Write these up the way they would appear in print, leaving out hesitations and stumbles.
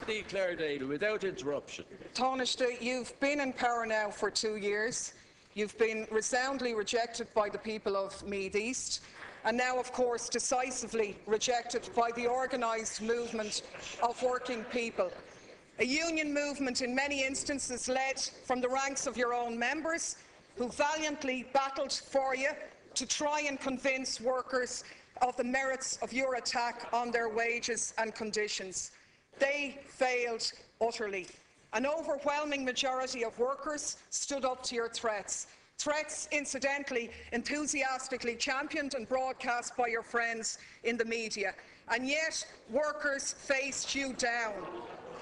Deputy Clare Daly, without interruption. Taoiseach, you've been in power now for 2 years. You've been resoundingly rejected by the people of Meath East, and now, of course, decisively rejected by the organised movement of working people. A union movement in many instances led from the ranks of your own members, who valiantly battled for you to try and convince workers of the merits of your attack on their wages and conditions. They failed utterly. An overwhelming majority of workers stood up to your threats. Threats, incidentally, enthusiastically championed and broadcast by your friends in the media. And yet, workers faced you down.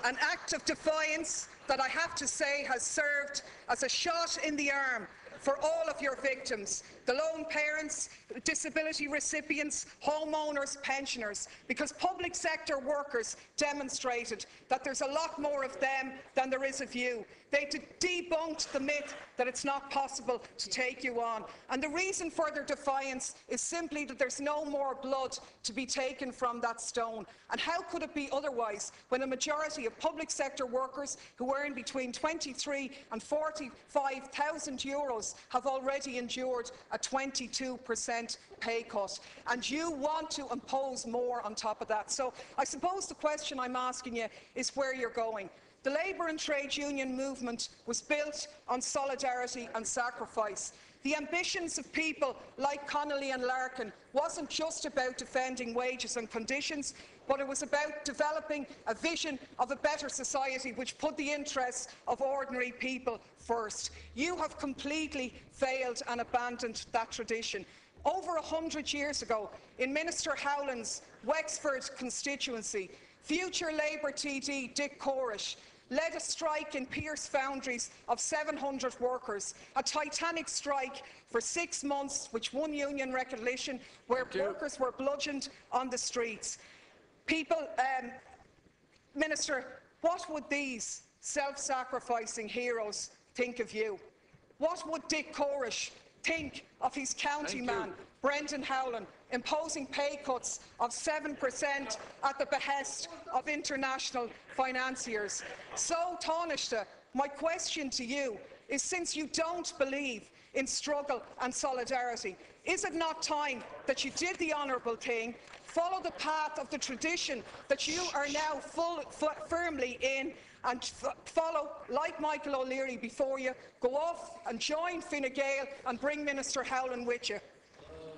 An act of defiance that I have to say has served as a shot in the arm for all of your victims, the lone parents, disability recipients, homeowners, pensioners, because public sector workers demonstrated that there's a lot more of them than there is of you. They debunked the myth that it's not possible to take you on. And the reason for their defiance is simply that there's no more blood to be taken from that stone. And how could it be otherwise when a majority of public sector workers who earn between 23 and 45,000 euros have already endured a 22% pay cut, and you want to impose more on top of that. So I suppose the question I'm asking you is where you're going. The labour and trade union movement was built on solidarity and sacrifice. The ambitions of people like Connolly and Larkin wasn't just about defending wages and conditions, but it was about developing a vision of a better society which put the interests of ordinary people first. You have completely failed and abandoned that tradition. Over 100 years ago, in Minister Howland's Wexford constituency, future Labour TD Dick Corish led a strike in Pearse Foundries of 700 workers, a titanic strike for 6 months, which won union recognition, where workers were bludgeoned on the streets. People, Minister, what would these self-sacrificing heroes think of you? What would Dick Corish think of his county man, Brendan Howland, imposing pay cuts of 7% at the behest of international financiers? So, Taoiseach, my question to you is, since you don't believe in struggle and solidarity, is it not time that you did the honourable thing, follow the path of the tradition that you are now firmly in, and follow, like Michael O'Leary before you, go off and join Fine Gael and bring Minister Howland with you?